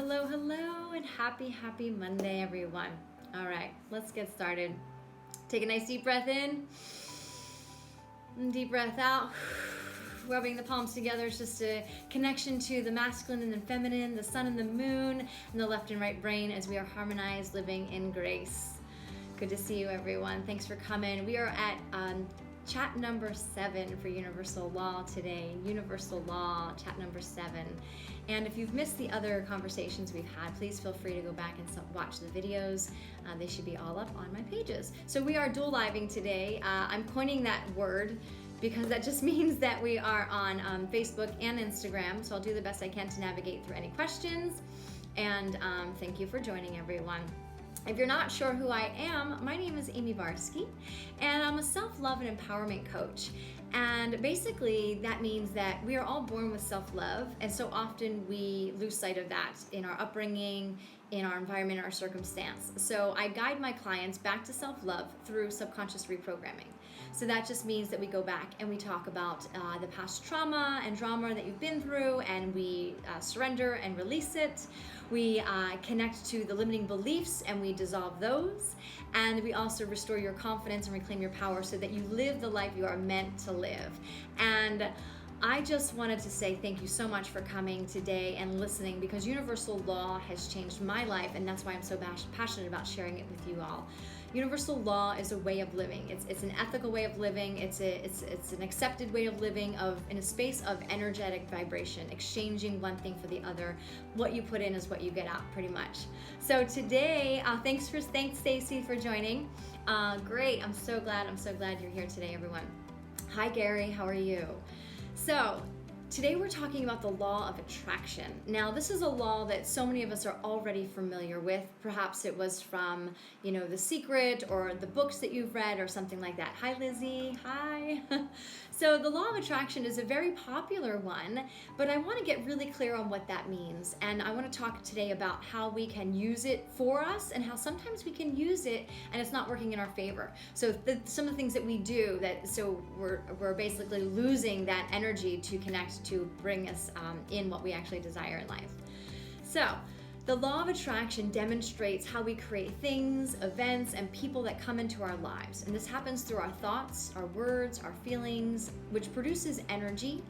Hello, and happy Monday, everyone. All right, let's get started. Take a nice deep breath in, and deep breath out. Rubbing the palms together is just a connection to the masculine and the feminine, the sun and the moon, and the left and right brain as we are harmonized, living in grace. Good to see you, everyone. Thanks for coming. We are at chat number 7 for Universal Law today. Universal Law, chat number 7. And if you've missed the other conversations we've had, please feel free to go back and watch the videos. They should be all up on my pages. So we are dual living today. I'm coining that word because that just means that we are on Facebook and Instagram. So I'll do the best I can to navigate through any questions. And thank you for joining, everyone. If you're not sure who I am, my name is Amie Barsky, and I'm a self-love and empowerment coach. And basically, that means that we are all born with self-love, and so often we lose sight of that in our upbringing, in our environment, our circumstance. So I guide my clients back to self-love through subconscious reprogramming. So that just means that we go back and we talk about the past trauma and drama that you've been through, and we surrender and release it. We connect to the limiting beliefs and we dissolve those. And we also restore your confidence and reclaim your power so that you live the life you are meant to live. And I just wanted to say thank you so much for coming today and listening, because Universal Law has changed my life, and that's why I'm so passionate about sharing it with you all. Universal Law is a way of living. It's an ethical way of living. It's an accepted way of living in a space of energetic vibration, exchanging one thing for the other. What you put in is what you get out, pretty much. So today, thanks Stacy for joining. Great, I'm so glad you're here today, everyone. Hi Gary, how are you? So today we're talking about the law of attraction. Now, this is a law that so many of us are already familiar with. Perhaps it was from, The Secret or the books that you've read or something like that. Hi, Lizzie. Hi. So the law of attraction is a very popular one, but I want to get really clear on what that means. And I want to talk today about how we can use it for us and how sometimes we can use it and it's not working in our favor. So some of the things that we do we're basically losing that energy to connect to bring us in what we actually desire in life. So the law of attraction demonstrates how we create things, events, and people that come into our lives. And this happens through our thoughts, our words, our feelings, which produces energy,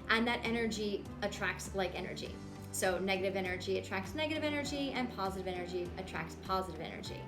and that energy attracts like energy. So negative energy attracts negative energy, and positive energy attracts positive energy.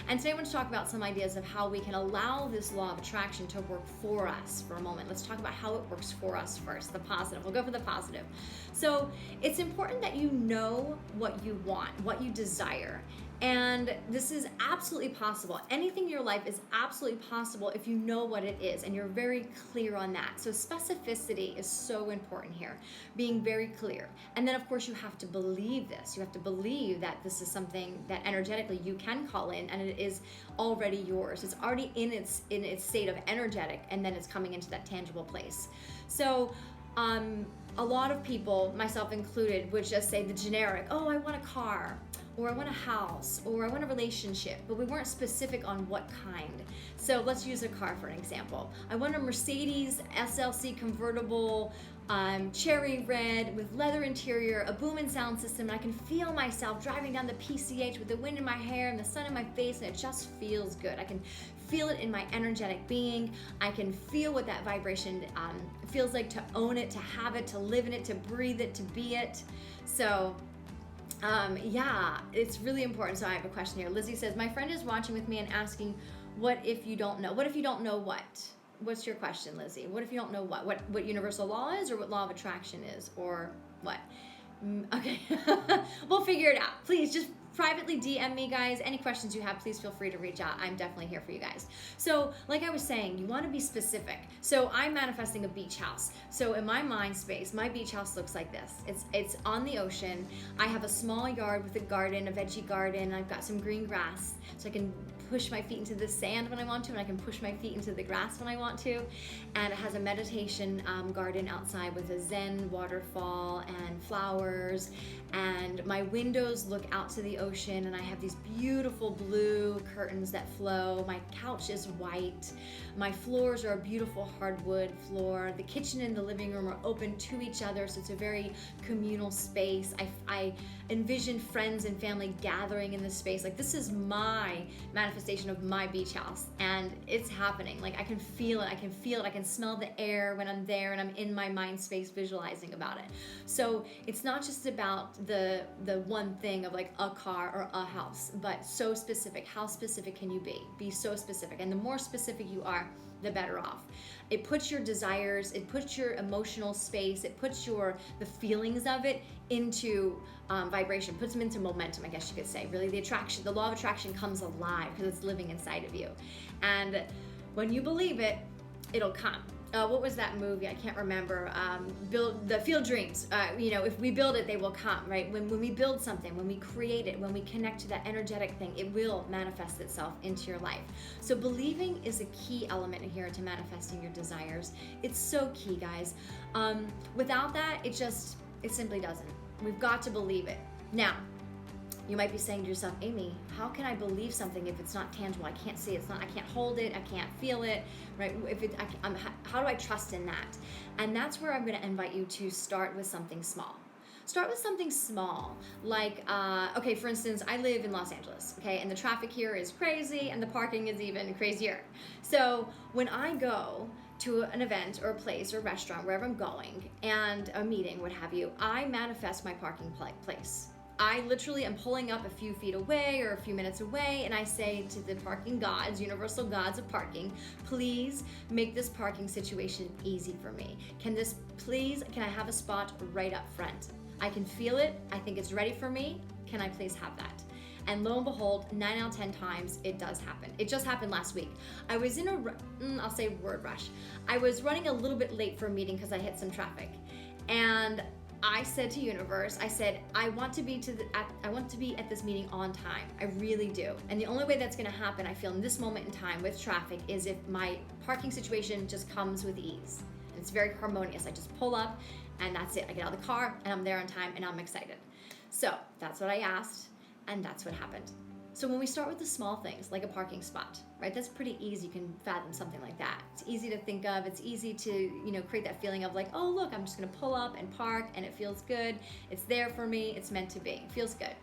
And today I want to talk about some ideas of how we can allow this law of attraction to work for us for a moment. Let's talk about how it works for us first, the positive. We'll go for the positive. So it's important that you know what you want, what you desire. And this is absolutely possible. Anything in your life is absolutely possible if you know what it is and you're very clear on that. So specificity is so important here, being very clear. And then of course you have to believe this. You have to believe that this is something that energetically you can call in and it is already yours. It's already in its state of energetic, and then it's coming into that tangible place. So a lot of people, myself included, would just say the generic, oh, I want a car, or I want a house, or I want a relationship, but we weren't specific on what kind. So let's use a car for an example. I want a Mercedes SLC convertible, cherry red with leather interior, a boom and sound system, and I can feel myself driving down the PCH with the wind in my hair and the sun in my face, and it just feels good. I can feel it in my energetic being. I can feel what that vibration feels like, to own it, to have it, to live in it, to breathe it, to be it. So it's really important. So I have a question here. Lizzie says, my friend is watching with me and asking, what if you don't know? What if you don't know what? What's your question, Lizzie? What if you don't know what universal law is, or what law of attraction is, or what? Okay, we'll figure it out. Please just privately DM me, guys. Any questions you have, please feel free to reach out. I'm definitely here for you guys. So like I was saying, you want to be specific. So I'm manifesting a beach house. So in my mind space, my beach house looks like this. It's on the ocean. I have a small yard with a garden, a veggie garden. I've got some green grass, so I can push my feet into the sand when I want to, and I can push my feet into the grass when I want to. And it has a meditation garden outside with a Zen waterfall and flowers. And my windows look out to the ocean, and I have these beautiful blue curtains that flow. My couch is white. My floors are a beautiful hardwood floor. The kitchen and the living room are open to each other, so it's a very communal space. I envision friends and family gathering in this space. Like, this is my manifestation of my beach house, and it's happening. Like, I can feel it. I can smell the air when I'm there and I'm in my mind space visualizing about it. So it's not just about the one thing of like a car or a house, but so specific. How specific can you be? Be so specific. And the more specific you are, the better off. It puts your desires, it puts your emotional space, it puts the feelings of it into vibration, puts them into momentum, I guess you could say. Really, the law of attraction comes alive because it's living inside of you. And when you believe it, it'll come. What was that movie? I can't remember. Field Dreams. If we build it, they will come, right? When we build something, when we create it, when we connect to that energetic thing, it will manifest itself into your life. So believing is a key element here to manifesting your desires. It's so key, guys. Without that, it simply doesn't. We've got to believe it. Now, you might be saying to yourself, Amie, how can I believe something if it's not tangible? I can't see it. I can't hold it. I can't feel it, right? How do I trust in that? And that's where I'm going to invite you to start with something small. Start with something small, like, for instance, I live in Los Angeles, okay? And the traffic here is crazy and the parking is even crazier. So when I go to an event or a place or a restaurant, wherever I'm going, and a meeting, what have you, I manifest my parking place. I literally am pulling up a few feet away or a few minutes away, and I say to the parking gods, universal gods of parking, please make this parking situation easy for me. Can I have a spot right up front? I can feel it. I think it's ready for me. Can I please have that? And lo and behold, 9 out of 10 times it does happen. It just happened last week. I was in I'll say word rush. I was running a little bit late for a meeting because I hit some traffic. And I said to universe, I want to be at this meeting on time. I really do. And the only way that's going to happen, I feel, in this moment in time with traffic is if my parking situation just comes with ease. And it's very harmonious. I just pull up and that's it. I get out of the car and I'm there on time and I'm excited. So that's what I asked, and that's what happened. So when we start with the small things, like a parking spot, right? That's pretty easy. You can fathom something like that. It's easy to think of. It's easy to, create that feeling of like, oh, look, I'm just going to pull up and park, and it feels good. It's there for me. It's meant to be. It feels good.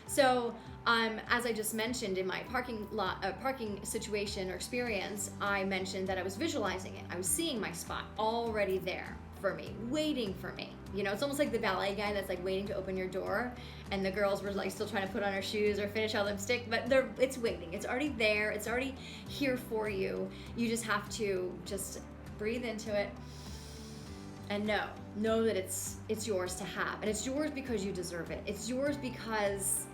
So as I just mentioned in my parking situation or experience, I mentioned that I was visualizing it. I was seeing my spot already there for me, waiting for me. It's almost like the ballet guy that's like waiting to open your door, and the girls were like still trying to put on her shoes or finish all lipstick, but it's waiting. It's already there. It's already here for you. You just have to just breathe into it and know that it's yours to have, and it's yours because you deserve it. It's yours because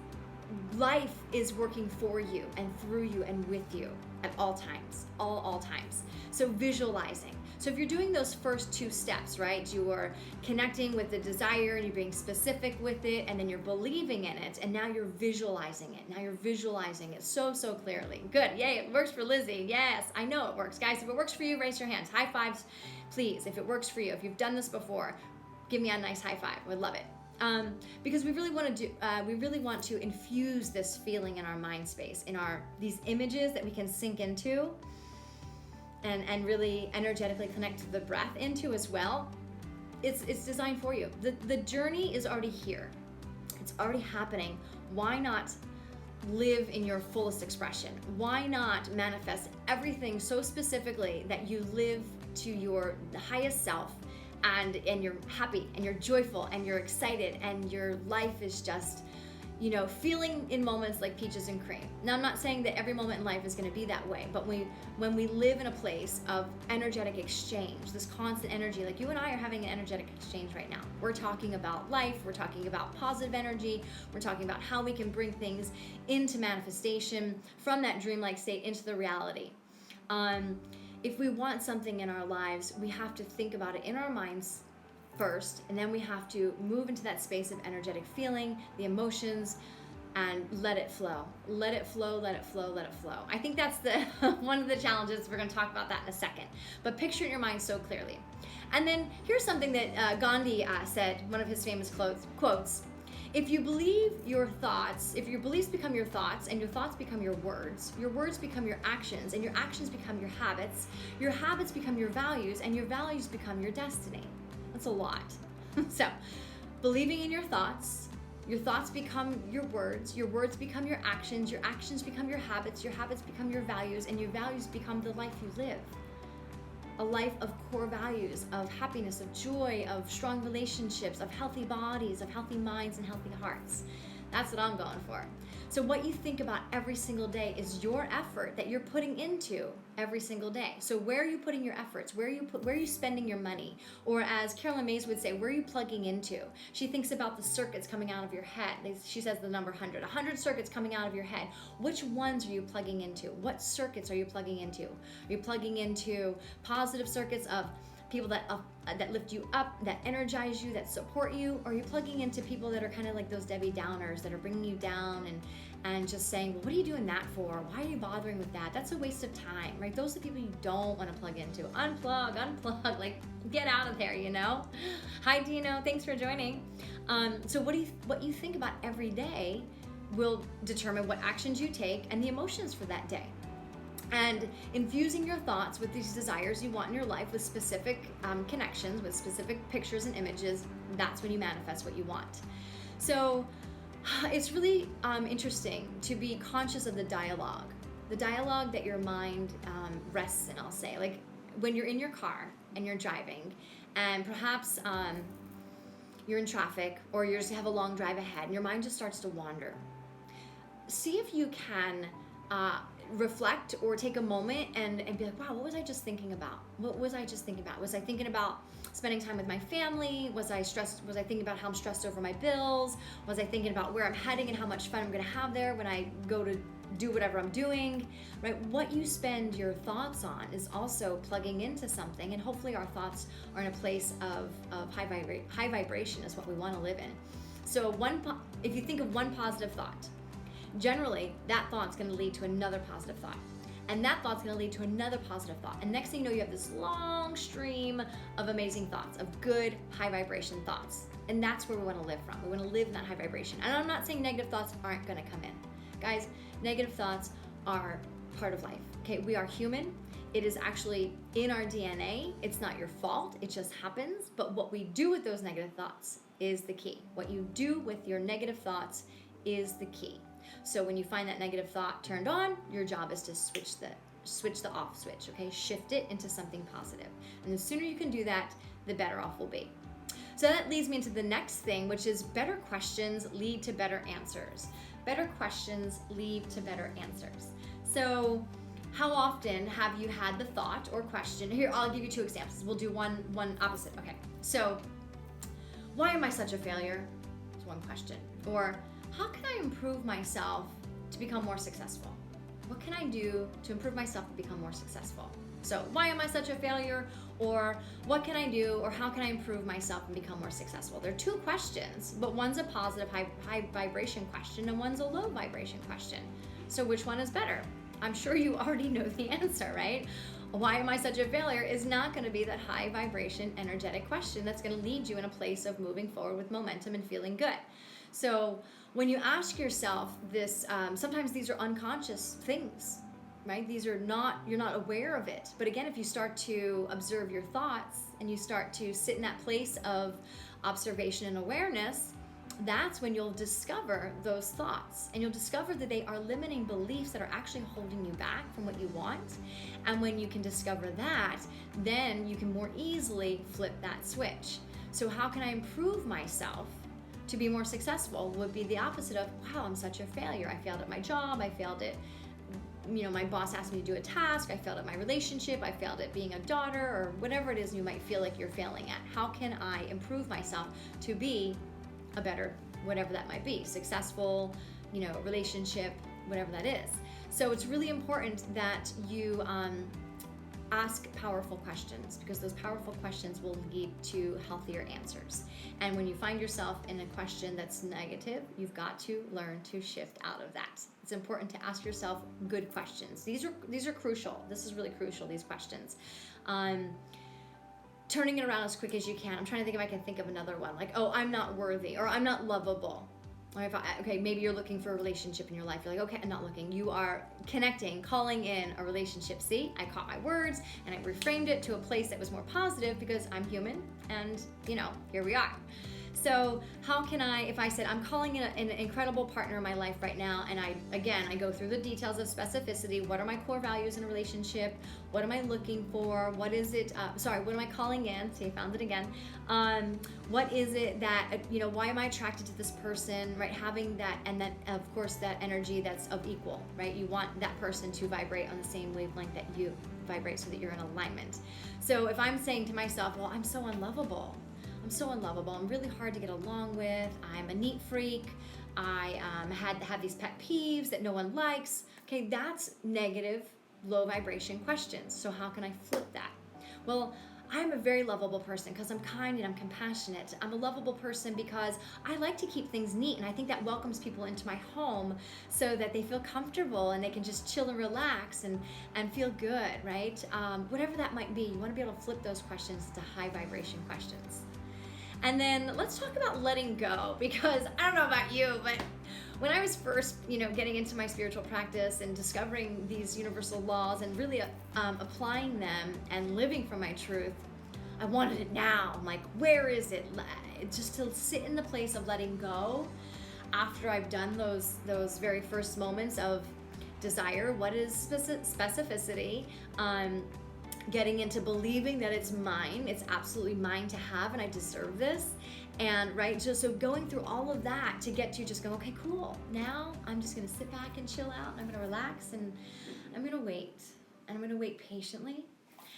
life is working for you and through you and with you at all times, all times. So visualizing. So if you're doing those first two steps, right, you are connecting with the desire and you're being specific with it, and then you're believing in it, and now you're visualizing it. Now you're visualizing it so clearly. Good. Yay, it works for Lizzie. Yes, I know it works. Guys, if it works for you, raise your hands. High fives, please. If it works for you, if you've done this before, give me a nice high five. We'd love it. Because we really want to infuse this feeling in our mind space, in these images that we can sink into and really energetically connect to the breath into as well. It's designed for you. The journey is already here. It's already happening. Why not live in your fullest expression? Why not manifest everything so specifically that you live to your highest self, and you're happy and you're joyful and you're excited and your life is just, feeling in moments like peaches and cream. Now, I'm not saying that every moment in life is going to be that way, but when we live in a place of energetic exchange, this constant energy, like you and I are having an energetic exchange right now. We're talking about life. We're talking about positive energy. We're talking about how we can bring things into manifestation from that dreamlike state into the reality. If we want something in our lives, we have to think about it in our minds first, and then we have to move into that space of energetic feeling, the emotions, and let it flow. Let it flow, let it flow, let it flow. I think that's the one of the challenges. We're going to talk about that in a second. But picture it in your mind so clearly. And then here's something that Gandhi said, one of his famous quotes. If you believe your thoughts, if your beliefs become your thoughts, and your thoughts become your words become your actions, and your actions become your habits become your values, and your values become your destiny. That's a lot. So, believing in your thoughts become your words become your actions become your habits become your values, and your values become the life you live. A life of core values, of happiness, of joy, of strong relationships, of healthy bodies, of healthy minds, and healthy hearts. That's what I'm going for. So what you think about every single day is your effort that you're putting into every single day. So where are you putting your efforts? Where are you spending your money? Or as Carolyn Mays would say, where are you plugging into? She thinks about the circuits coming out of your head. She says the number 100. 100 circuits coming out of your head. Which ones are you plugging into? What circuits are you plugging into? Are you plugging into positive circuits of people that lift you up, that energize you, that support you? Or are you plugging into people that are kind of like those Debbie Downers that are bringing you down and just saying, well, what are you doing that for? Why are you bothering with that? That's a waste of time, right? Those are the people you don't want to plug into. Unplug, like get out of there, you know? Hi, Dino, thanks for joining. So what you think about every day will determine what actions you take and the emotions for that day. And infusing your thoughts with these desires you want in your life with specific connections, with specific pictures and images, that's when you manifest what you want. So it's really interesting to be conscious of the dialogue that your mind rests in, I'll say. Like when you're in your car and you're driving and perhaps you're in traffic or you just have a long drive ahead and your mind just starts to wander. See if you can reflect or take a moment and be like, wow, what was I just thinking about? Was I thinking about spending time with my family? Was I thinking about how I'm stressed over my bills? Was I thinking about where I'm heading and how much fun I'm going to have there when I go to do whatever I'm doing, right? What you spend your thoughts on is also plugging into something, and hopefully our thoughts are in a place of high vibration is what we want to live in. So if you think of one positive thought, generally that thought's going to lead to another positive thought, and that thought's going to lead to another positive thought, and next thing you know, you have this long stream of amazing thoughts, of good high vibration thoughts. And that's where we want to live from. We want to live in that high vibration. And I'm not saying negative thoughts aren't going to come in, guys. Negative thoughts are part of life. Okay, we are human. It is actually in our DNA. It's not your fault, it just happens. But what we do with those negative thoughts is the key. What you do with your negative thoughts is the key. So when you find that negative thought turned on, your job is to switch the off switch, okay? Shift it into something positive. And the sooner you can do that, the better off we'll be. So that leads me into the next thing, which is better questions lead to better answers. Better questions lead to better answers. So how often have you had the thought or question? Here, I'll give you two examples. We'll do one opposite. Okay, so why am I such a failure? It's one question. Or how can I improve myself to become more successful? What can I do to improve myself to become more successful? So why am I such a failure? Or what can I do? Or how can I improve myself and become more successful? They're two questions, but one's a positive high vibration question and one's a low vibration question. So which one is better? I'm sure you already know the answer, right? Why am I such a failure is not going to be that high vibration energetic question that's going to lead you in a place of moving forward with momentum and feeling good. So when you ask yourself this, sometimes these are unconscious things, right? You're not aware of it. But again, if you start to observe your thoughts and you start to sit in that place of observation and awareness, that's when you'll discover those thoughts, and you'll discover that they are limiting beliefs that are actually holding you back from what you want. And when you can discover that, then you can more easily flip that switch. So how can I improve myself to be more successful? Would be the opposite of, wow, I'm such a failure. I failed at my job. I failed at, my boss asked me to do a task. I failed at my relationship. I failed at being a daughter, or whatever it is you might feel like you're failing at. How can I improve myself to be a better, whatever that might be, successful, relationship, whatever that is. So it's really important that you ask powerful questions, because those powerful questions will lead to healthier answers. And when you find yourself in a question that's negative, you've got to learn to shift out of that. It's important to ask yourself good questions. These are crucial. This is really crucial, these questions. Turning it around as quick as you can. I'm trying to think if I can think of another one. Like, oh, I'm not worthy, or I'm not lovable. Okay, maybe you're looking for a relationship in your life. You're like, okay, I'm not looking. You are connecting, calling in a relationship. See, I caught my words and I reframed it to a place that was more positive, because I'm human and, here we are. So how can I, if I said I'm calling in an incredible partner in my life right now, and I go through the details of specificity. What are my core values in a relationship? What am I looking for? What is it? What am I calling in? See, I found it again. What is it that, why am I attracted to this person, right? Having that, and then of course that energy that's of equal, right? You want that person to vibrate on the same wavelength that you vibrate, so that you're in alignment. So if I'm saying to myself, well, I'm so unlovable. I'm really hard to get along with. I'm a neat freak. I have these pet peeves that no one likes. Okay, that's negative, low vibration questions. So how can I flip that? Well, I'm a very lovable person because I'm kind and I'm compassionate. I'm a lovable person because I like to keep things neat, and I think that welcomes people into my home so that they feel comfortable and they can just chill and relax and feel good, right? Whatever that might be, you want to be able to flip those questions to high vibration questions. And then let's talk about letting go, because I don't know about you, but when I was first, getting into my spiritual practice and discovering these universal laws and really applying them and living from my truth, I wanted it now. I'm like, where is it? Just to sit in the place of letting go after I've done those very first moments of desire. What is specificity? Getting into believing that it's mine, it's absolutely mine to have, and I deserve this. And right, just so going through all of that to get to just go, okay, cool. Now I'm just gonna sit back and chill out, and I'm gonna relax, and I'm gonna wait. And I'm gonna wait patiently.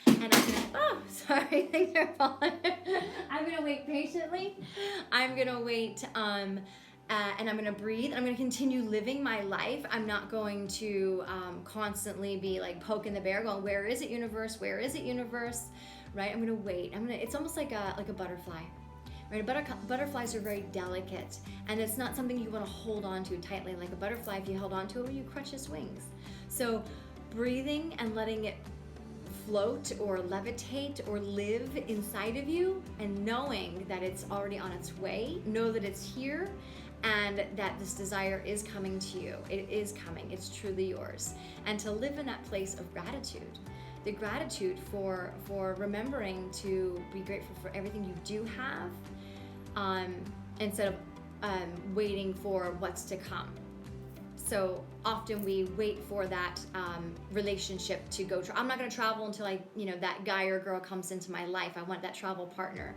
And things are falling. I'm gonna wait patiently. I'm gonna wait, and I'm going to breathe. I'm going to continue living my life. I'm not going to constantly be like poking the bear, going, "Where is it, universe? Where is it, universe?" Right? I'm going to wait. It's almost like a butterfly, right? Butterflies are very delicate, and it's not something you want to hold on to tightly. Like a butterfly, if you held on to it, you crunch its wings. So, breathing and letting it float or levitate or live inside of you, and knowing that it's already on its way. Know that it's here. And that this desire is coming to you. It is coming. It's truly yours. And to live in that place of gratitude. The gratitude for remembering to be grateful for everything you do have, instead of waiting for what's to come. So often we wait for that relationship to go. I'm not going to travel until that guy or girl comes into my life. I want that travel partner.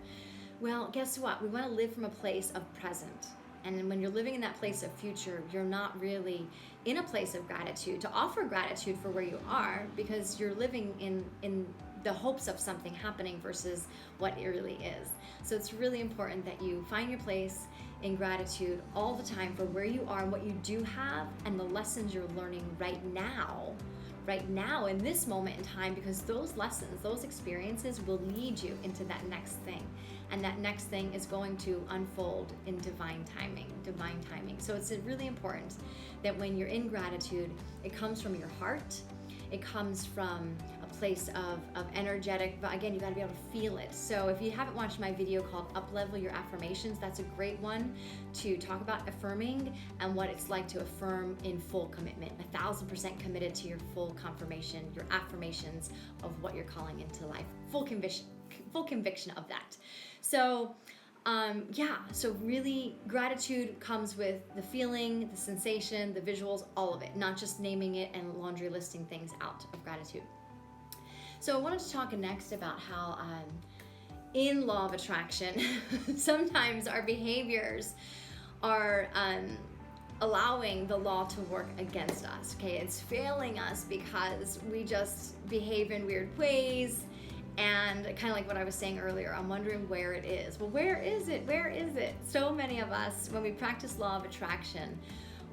Well, guess what? We want to live from a place of present. And when you're living in that place of future, you're not really in a place of gratitude, to offer gratitude for where you are, because you're living in the hopes of something happening versus what it really is. So it's really important that you find your place in gratitude all the time for where you are and what you do have, and the lessons you're learning right now in this moment in time, because those lessons, those experiences will lead you into that next thing. And that next thing is going to unfold in divine timing. So it's really important that when you're in gratitude, it comes from your heart. It comes from a place of energetic, but again, you gotta be able to feel it. So if you haven't watched my video called Uplevel Your Affirmations, that's a great one to talk about affirming and what it's like to affirm in full commitment, 1,000% committed to your full confirmation, your affirmations of what you're calling into life, full conviction of that. So so really gratitude comes with the feeling, the sensation, the visuals, all of it, not just naming it and laundry listing things out of gratitude. So I wanted to talk next about how in law of attraction, sometimes our behaviors are allowing the law to work against us. Okay, it's failing us because we just behave in weird ways. And kind of like what I was saying earlier, I'm wondering where it is. Well, where is it? Where is it? So many of us, when we practice law of attraction,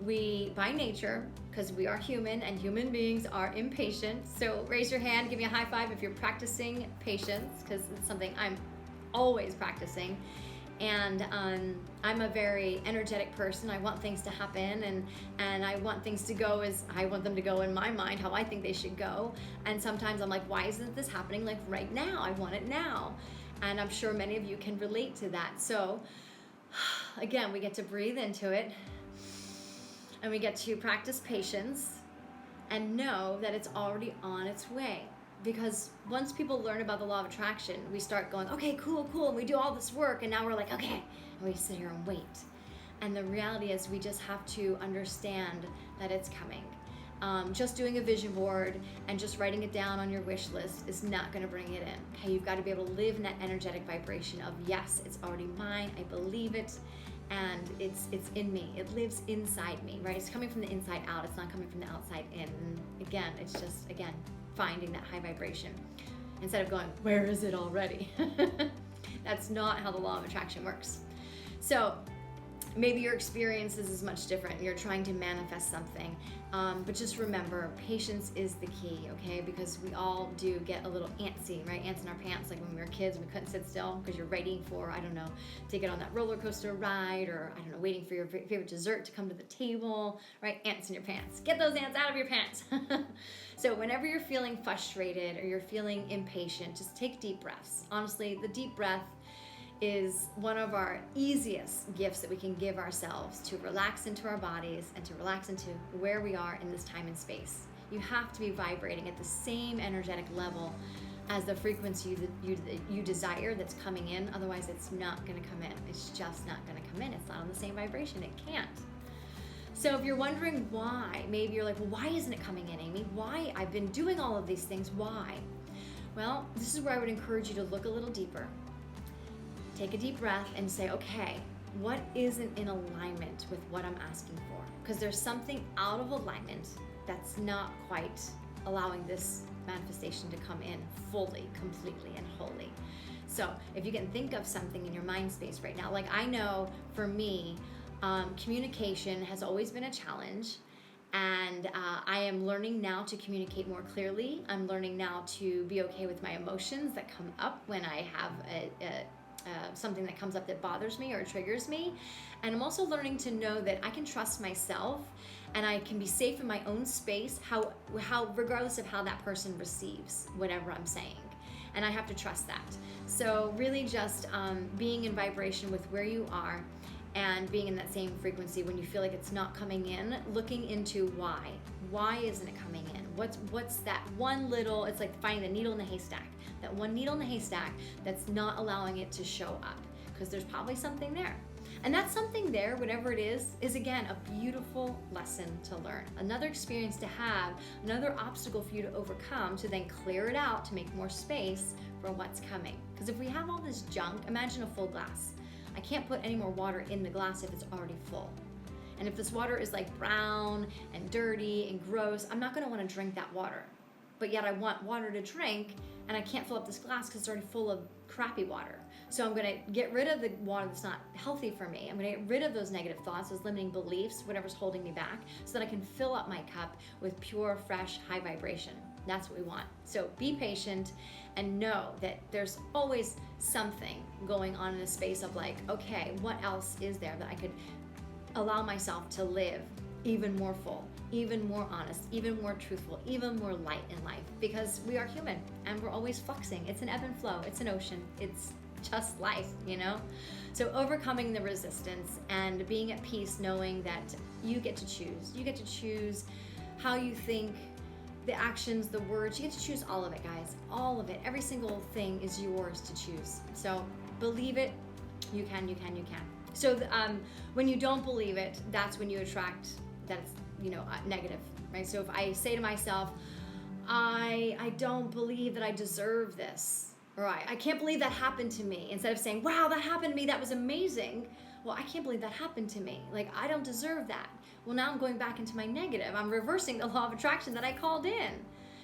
we, by nature, because we are human and human beings are impatient. So raise your hand, give me a high five if you're practicing patience, because it's something I'm always practicing. And I'm a very energetic person. I want things to happen, and I want things to go as I want them to go in my mind, how I think they should go. And sometimes I'm like, why isn't this happening like right now? I want it now. And I'm sure many of you can relate to that. So again, we get to breathe into it, and we get to practice patience and know that it's already on its way. Because once people learn about the law of attraction, we start going, okay, cool, and we do all this work, and now we're like, okay, and we sit here and wait. And the reality is we just have to understand that it's coming. Just doing a vision board and just writing it down on your wish list is not going to bring it in. Okay, you've got to be able to live in that energetic vibration of, yes, it's already mine, I believe it, and it's in me. It lives inside me, right? It's coming from the inside out. It's not coming from the outside in. And again, it's just, again, finding that high vibration instead of going, where is it already? That's not how the law of attraction works. So maybe your experience is much different. You're trying to manifest something. But just remember, patience is the key, okay? Because we all do get a little antsy, right? Ants in our pants, like when we were kids, we couldn't sit still because you're waiting for, I don't know, to get on that roller coaster ride, or I don't know, waiting for your favorite dessert to come to the table, right? Ants in your pants. Get those ants out of your pants. So whenever you're feeling frustrated or you're feeling impatient, just take deep breaths. Honestly, the deep breath is one of our easiest gifts that we can give ourselves to relax into our bodies and to relax into where we are in this time and space. You have to be vibrating at the same energetic level as the frequency that you desire that's coming in. Otherwise, it's not going to come in. It's just not going to come in. It's not on the same vibration. It can't. So if you're wondering why, maybe you're like, well, why isn't it coming in, Amie? Why? I've been doing all of these things. Why? Well, this is where I would encourage you to look a little deeper. Take a deep breath and say, okay, what isn't in alignment with what I'm asking for? Because there's something out of alignment that's not quite allowing this manifestation to come in fully, completely, and wholly. So if you can think of something in your mind space right now, like I know for me, communication has always been a challenge. And I am learning now to communicate more clearly. I'm learning now to be okay with my emotions that come up when I have something that comes up that bothers me or triggers me. And I'm also learning to know that I can trust myself and I can be safe in my own space, how regardless of how that person receives whatever I'm saying. And I have to trust that. So really just being in vibration with where you are and being in that same frequency when you feel like it's not coming in, looking into why. Why isn't it coming in? What's that one little, it's like finding the needle in the haystack. That one needle in the haystack that's not allowing it to show up, because there's probably something there. And that something there, whatever it is again a beautiful lesson to learn. Another experience to have, another obstacle for you to overcome to then clear it out to make more space for what's coming. Because if we have all this junk, imagine a full glass. I can't put any more water in the glass if it's already full. And if this water is like brown and dirty and gross, I'm not going to want to drink that water. But yet I want water to drink, and I can't fill up this glass because it's already full of crappy water. So I'm going to get rid of the water that's not healthy for me. I'm going to get rid of those negative thoughts, those limiting beliefs, whatever's holding me back, so that I can fill up my cup with pure, fresh, high vibration. That's what we want. So be patient and know that there's always something going on in a space of like, okay, what else is there that I could allow myself to live even more full, even more honest, even more truthful, even more light in life, because we are human and we're always fluxing. It's an ebb and flow. It's an ocean. It's just life, you know? So overcoming the resistance and being at peace, knowing that you get to choose. You get to choose how you think, the actions, the words. You get to choose all of it, guys. All of it. Every single thing is yours to choose. So believe it. You can, you can, you can. So when you don't believe it, that's when you attract that's, negative, right? So if I say to myself, I don't believe that I deserve this, or I can't believe that happened to me, instead of saying, wow, that happened to me, that was amazing. Well, I can't believe that happened to me. Like, I don't deserve that. Well, now I'm going back into my negative. I'm reversing the law of attraction that I called in.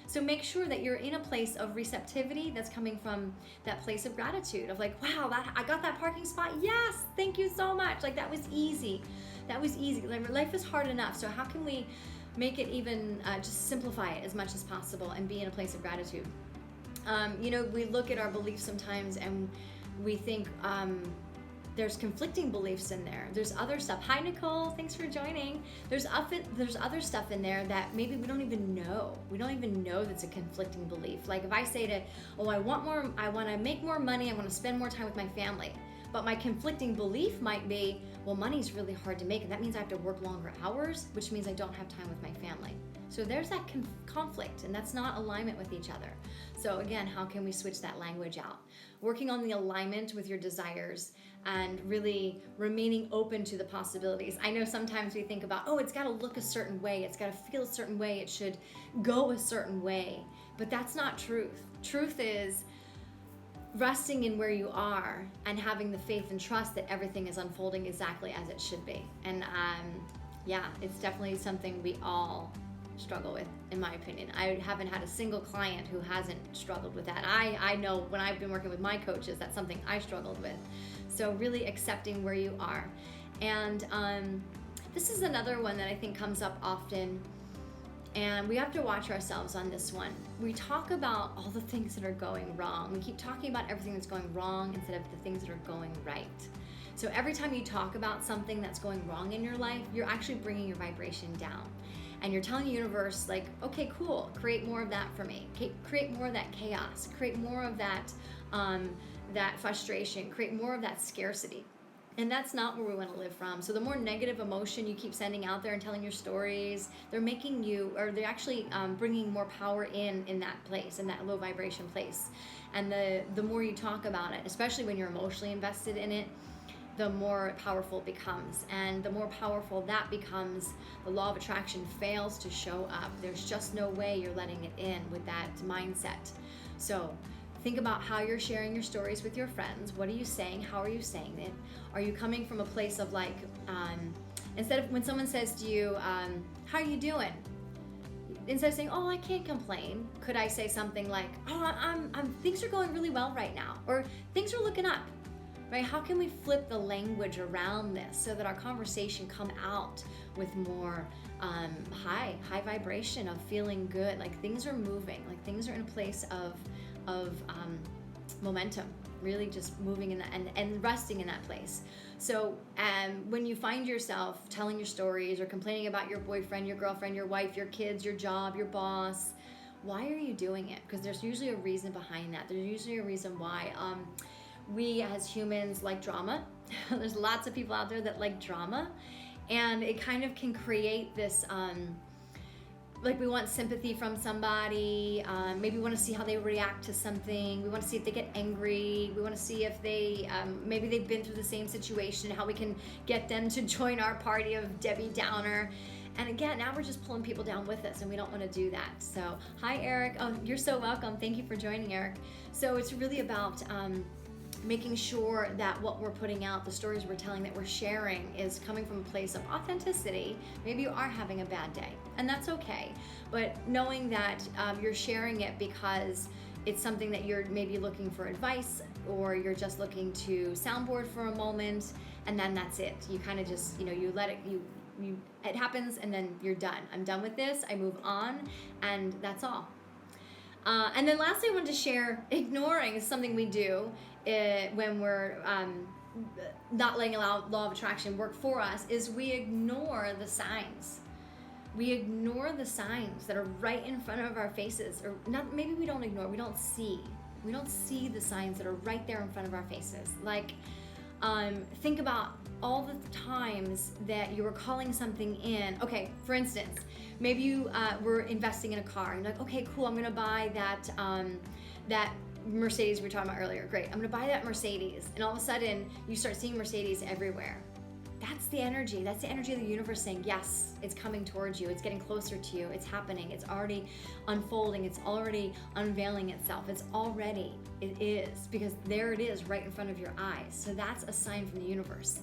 So make sure that you're in a place of receptivity that's coming from that place of gratitude of like, wow, I got that parking spot. Yes, thank you so much. Like, that was easy. that was easy. Like, life is hard enough, so how can we make it even, just simplify it as much as possible and be in a place of gratitude? We look at our beliefs sometimes and we think there's conflicting beliefs in there. There's other stuff. Hi, Nicole. Thanks for joining. There's other stuff in there that maybe we don't even know. We don't even know that's a conflicting belief. Like if I say I want to make more money, I want to spend more time with my family. But my conflicting belief might be, well, money's really hard to make, and that means I have to work longer hours, which means I don't have time with my family. So there's that conflict, and that's not alignment with each other. So again, how can we switch that language out? Working on the alignment with your desires and really remaining open to the possibilities. I know sometimes we think about, it's got to look a certain way, it's got to feel a certain way, it should go a certain way, but that's not truth. Truth is resting in where you are and having the faith and trust that everything is unfolding exactly as it should be. And it's definitely something we all struggle with, in my opinion. I haven't had a single client who hasn't struggled with that. I know when I've been working with my coaches, that's something I struggled with. So really accepting where you are. And this is another one that I think comes up often, and we have to watch ourselves on this one. We talk about all the things that are going wrong. We keep talking about everything that's going wrong instead of the things that are going right. So every time you talk about something that's going wrong in your life, you're actually bringing your vibration down. And you're telling the universe, like, okay, cool, create more of that for me. Create more of that chaos. Create more of that frustration. Create more of that scarcity. And that's not where we want to live from. So the more negative emotion you keep sending out there and telling your stories, they're actually bringing more power in that place, in that low vibration place. And the more you talk about it, especially when you're emotionally invested in it, the more powerful it becomes. And the more powerful that becomes, the law of attraction fails to show up. There's just no way you're letting it in with that mindset. So think about how you're sharing your stories with your friends. What are you saying? How are you saying it? Are you coming from a place of like, instead of when someone says to you, how are you doing? Instead of saying, I can't complain, could I say something like, things are going really well right now, or things are looking up, right? How can we flip the language around this so that our conversation come out with more high vibration of feeling good, like things are moving, like things are in a place of momentum, really just moving in that and resting in that place. So when you find yourself telling your stories or complaining about your boyfriend, your girlfriend, your wife, your kids, your job, your boss, why are you doing it? Because there's usually a reason behind that. There's usually a reason why. We as humans like drama. There's lots of people out there that like drama, and it kind of can create this like we want sympathy from somebody. Maybe we want to see how they react to something. We want to see if they get angry. We want to see if they maybe they've been through the same situation, how we can get them to join our party of Debbie Downer. And again, now we're just pulling people down with us, and we don't want to do that. So hi, Eric. You're so welcome. Thank you for joining, Eric. So it's really about making sure that what we're putting out, the stories we're telling, that we're sharing, is coming from a place of authenticity. Maybe you are having a bad day, and that's okay. But knowing that you're sharing it because it's something that you're maybe looking for advice, or you're just looking to soundboard for a moment, and then that's it. You kind of just, you let it, it happens, and then you're done. I'm done with this, I move on, and that's all. And then lastly, I wanted to share, ignoring is something we do when we're not letting law of attraction work for us, is we ignore the signs. We ignore the signs that are right in front of our faces, or not. Maybe we don't ignore, we don't see. We don't see the signs that are right there in front of our faces. Like, think about all the times that you were calling something in. Okay, for instance, maybe you were investing in a car. You're like, okay, cool, I'm gonna buy that Mercedes we were talking about earlier. Great, I'm gonna buy that Mercedes. And all of a sudden, you start seeing Mercedes everywhere. That's the energy. That's the energy of the universe saying, yes, it's coming towards you. It's getting closer to you. It's happening. It's already unfolding. It's already unveiling itself. It is, because there it is right in front of your eyes. So that's a sign from the universe.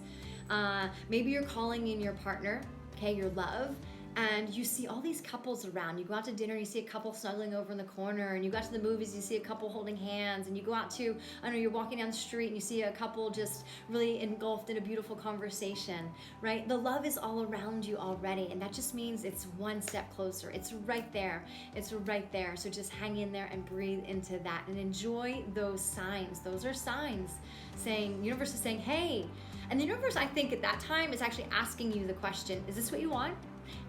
Maybe you're calling in your partner, okay, your love, and you see all these couples around. You go out to dinner, you see a couple snuggling over in the corner, and you go out to the movies, you see a couple holding hands, and you go out to, I don't know, you're walking down the street and you see a couple just really engulfed in a beautiful conversation, right? The love is all around you already, and that just means it's one step closer. It's right there. It's right there. So just hang in there and breathe into that and enjoy those signs. Those are signs saying, universe is saying, hey. And the universe, I think at that time, is actually asking you the question, is this what you want?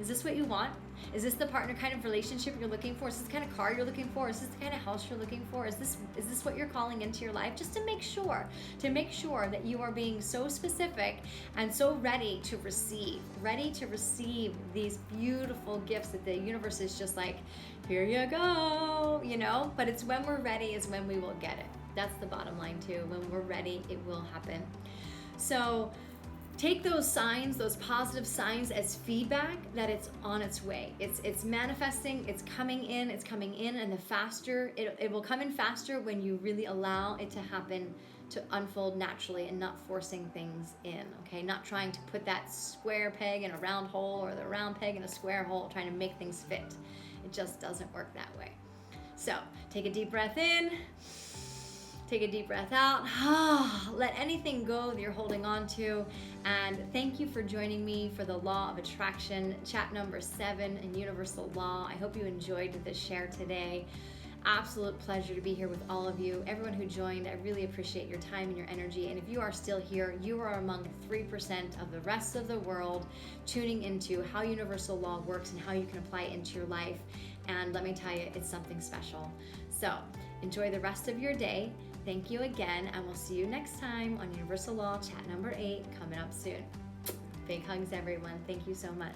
Is this what you want? Is this the partner kind of relationship you're looking for? Is this the kind of car you're looking for? Is this the kind of house you're looking for? Is this what you're calling into your life? Just to make sure that you are being so specific and so ready to receive these beautiful gifts that the universe is just like, here you go, you know? But it's when we're ready is when we will get it. That's the bottom line too. When we're ready, it will happen. So take those signs, those positive signs, as feedback that it's on its way. It's manifesting, it's coming in, and the faster, it will come in faster when you really allow it to happen, to unfold naturally and not forcing things in, okay? Not trying to put that square peg in a round hole or the round peg in a square hole, trying to make things fit. It just doesn't work that way. So take a deep breath in. Take a deep breath out. Let anything go that you're holding on to. And thank you for joining me for the Law of Attraction, chat number 7 in Universal Law. I hope you enjoyed this share today. Absolute pleasure to be here with all of you. Everyone who joined, I really appreciate your time and your energy. And if you are still here, you are among 3% of the rest of the world tuning into how Universal Law works and how you can apply it into your life. And let me tell you, it's something special. So enjoy the rest of your day. Thank you again, and we'll see you next time on Universal Law Chat number 8, coming up soon. Big hugs, everyone. Thank you so much.